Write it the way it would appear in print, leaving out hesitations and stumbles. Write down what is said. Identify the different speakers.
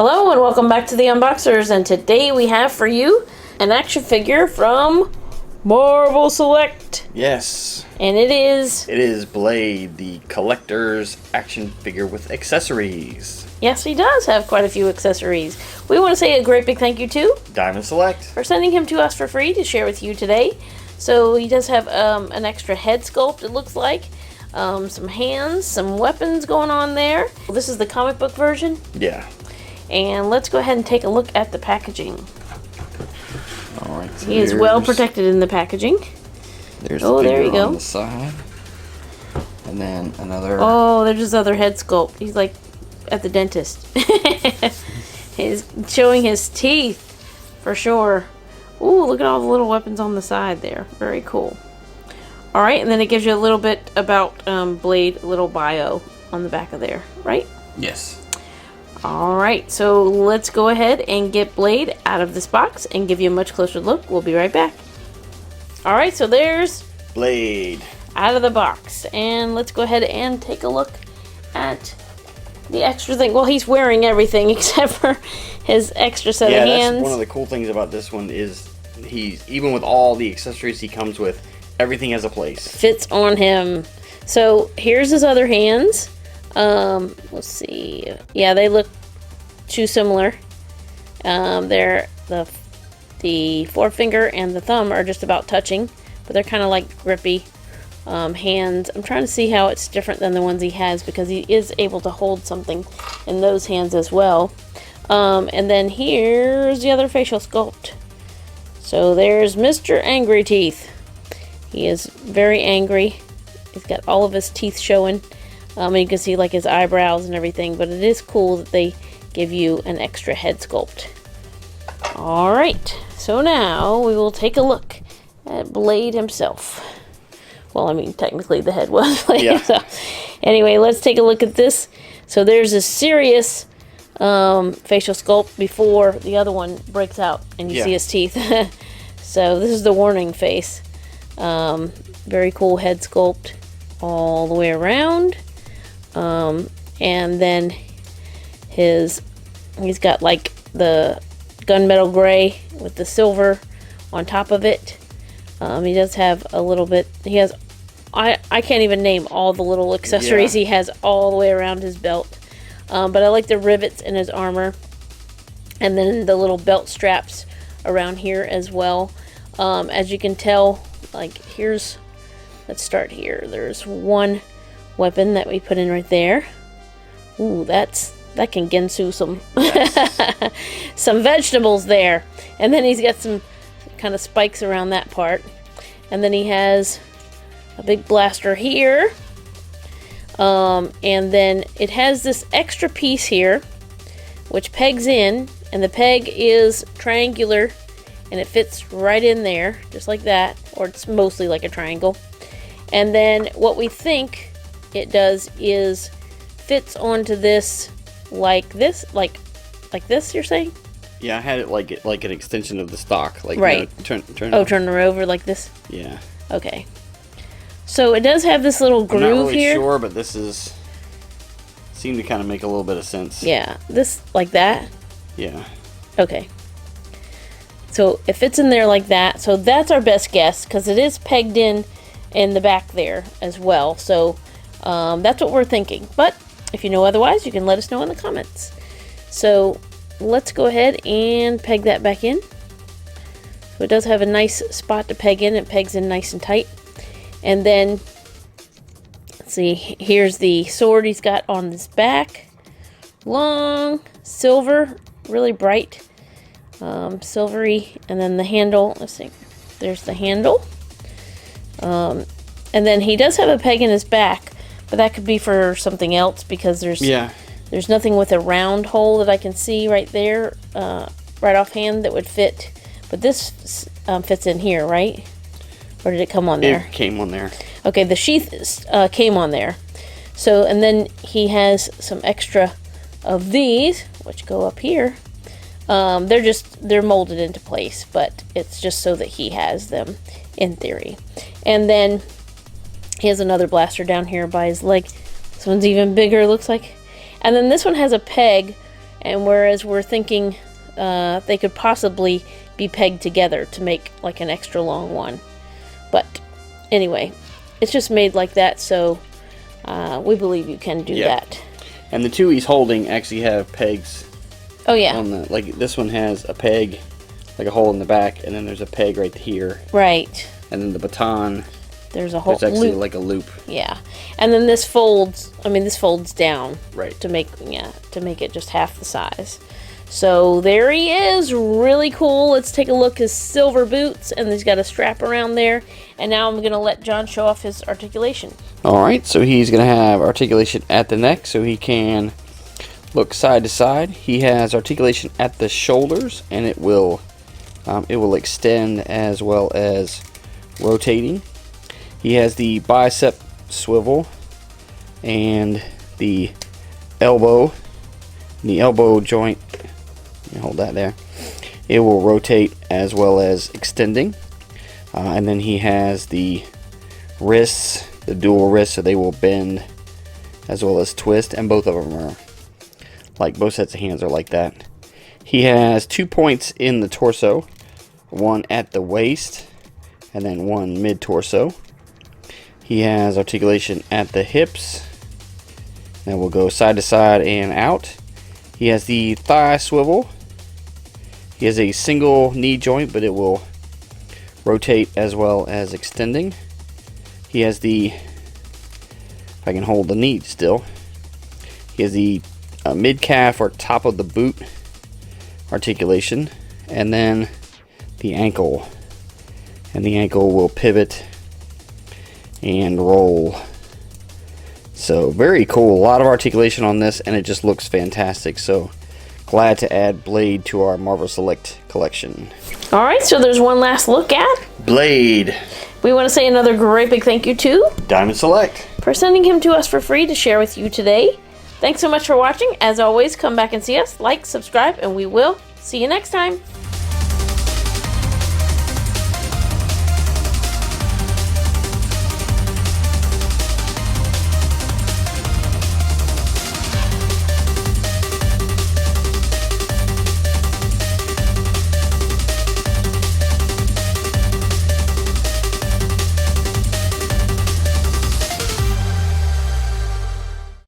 Speaker 1: Hello and welcome back to the Unboxers, and today we have for you an action figure from Marvel Select.
Speaker 2: Yes.
Speaker 1: And it is
Speaker 2: Blade, the collector's action figure with accessories.
Speaker 1: Yes, he does have quite a few accessories. We want to say a great big thank you to
Speaker 2: Diamond Select
Speaker 1: for sending him to us for free to share with you today. So he does have an extra head sculpt, it looks like. Some hands, some weapons going on there. This is the comic book version.
Speaker 2: Yeah.
Speaker 1: And let's go ahead and take a look at the packaging.
Speaker 2: All right. So
Speaker 1: he is well protected in the packaging.
Speaker 2: There's
Speaker 1: the
Speaker 2: there
Speaker 1: you go.
Speaker 2: On the side. And then another.
Speaker 1: Oh, there's his other head sculpt. He's like at the dentist. He's showing his teeth for sure. Ooh, look at all the little weapons on the side there. Very cool. All right, and then it gives you a little bit about Blade, a little bio on the back of there, right?
Speaker 2: Yes.
Speaker 1: All right, so let's go ahead and get Blade out of this box and give you a much closer look. We'll be right back. All right, so there's
Speaker 2: Blade
Speaker 1: out of the box, and let's go ahead and take a look at the extra thing. Well, he's wearing everything except for his extra set of hands.
Speaker 2: That's one of the cool things about this one is he's, even with all the accessories he comes with, everything has a place.
Speaker 1: Fits on him. So here's his other hands. Let's see. Yeah, they look too similar. They're the forefinger and the thumb are just about touching, but they're kind of like grippy hands. I'm trying to see how it's different than the ones he has, because he is able to hold something in those hands as well. And then here's the other facial sculpt. So there's Mr. Angry Teeth. He is very angry. He's got all of his teeth showing. And you can see like his eyebrows and everything, but it is cool that they give you an extra head sculpt. Alright, so now we will take a look at Blade himself. Well, I mean, technically the head was Blade.
Speaker 2: Yeah.
Speaker 1: So, anyway, let's take a look at this. So there's a serious facial sculpt before the other one breaks out and you see his teeth. So this is the warning face. Very cool head sculpt all the way around. And then he's got like the gunmetal gray with the silver on top of it. He does have a little bit, I can't even name all the little accessories he has all the way around his belt. But I like the rivets in his armor, and then the little belt straps around here as well. As you can tell, like let's start here. There's one weapon that we put in right there. Ooh, that can Gensu some vegetables there. And then he's got some kind of spikes around that part. And then he has a big blaster here. And then it has this extra piece here, which pegs in, and the peg is triangular, and it fits right in there, just like that, or it's mostly like a triangle. And then what we think it does is fits onto this like this, like this, you're saying?
Speaker 2: Yeah, I had it like an extension of the stock. Like,
Speaker 1: right.
Speaker 2: You know,
Speaker 1: turn her over like this?
Speaker 2: Yeah.
Speaker 1: Okay. So it does have this little groove here.
Speaker 2: I'm not really sure, but this seemed to kind of make a little bit of sense.
Speaker 1: Yeah, this, like that?
Speaker 2: Yeah.
Speaker 1: Okay. So it fits in there like that. So that's our best guess, because it is pegged in the back there as well. So that's what we're thinking. But if you know otherwise, you can let us know in the comments. So let's go ahead and peg that back in. So it does have a nice spot to peg in. It pegs in nice and tight. And then, let's see, here's the sword he's got on his back. Long, silver, really bright, silvery. And then the handle, let's see, there's the handle. And then he does have a peg in his back, but that could be for something else, because there's nothing with a round hole that I can see right there, right offhand, that would fit. But this fits in here, right? Or did it come on there?
Speaker 2: It came on there. Okay,
Speaker 1: the sheath came on there. So, and then he has some extra of these, which go up here. They're molded into place, but it's just so that he has them in theory. And then he has another blaster down here by his leg. This one's even bigger, looks like. And then this one has a peg, and whereas we're thinking they could possibly be pegged together to make like an extra long one. But anyway, it's just made like that, so we believe you can do that.
Speaker 2: And the two he's holding actually have pegs.
Speaker 1: Oh yeah.
Speaker 2: On the, like this one has a peg, like a hole in the back, and then there's a peg right here.
Speaker 1: Right.
Speaker 2: And then the baton.
Speaker 1: There's a whole
Speaker 2: There's actually
Speaker 1: loop.
Speaker 2: like a loop.
Speaker 1: Yeah. And then this folds. I mean, this folds down.
Speaker 2: Right.
Speaker 1: To make it just half the size. So there he is, really cool. Let's take a look. His silver boots, and he's got a strap around there. And now I'm going to let John show off his articulation.
Speaker 2: Alright, so he's going to have articulation at the neck so he can look side to side. He has articulation at the shoulders, and it will extend as well as rotating. He has the bicep swivel and the elbow. The elbow joint, let me hold that there. It will rotate as well as extending. And then he has the wrists, the dual wrists, so they will bend as well as twist, and both of them are like, both sets of hands are like that. He has 2 points in the torso, one at the waist and then one mid-torso. He has articulation at the hips, and we'll go side to side and out. He has the thigh swivel. He has a single knee joint, but it will rotate as well as extending. He has the, if I can hold the knee still, he has the mid-calf or top of the boot articulation, and then the ankle. And the ankle will pivot and roll. So very cool. A lot of articulation on this, and it just looks fantastic. So glad to add Blade to our Marvel Select collection.
Speaker 1: All right, so there's one last look at
Speaker 2: Blade.
Speaker 1: We want to say another great big thank you to
Speaker 2: Diamond Select
Speaker 1: for sending him to us for free to share with you today. Thanks so much for watching. As always, come back and see us, like, subscribe, and we will see you next time.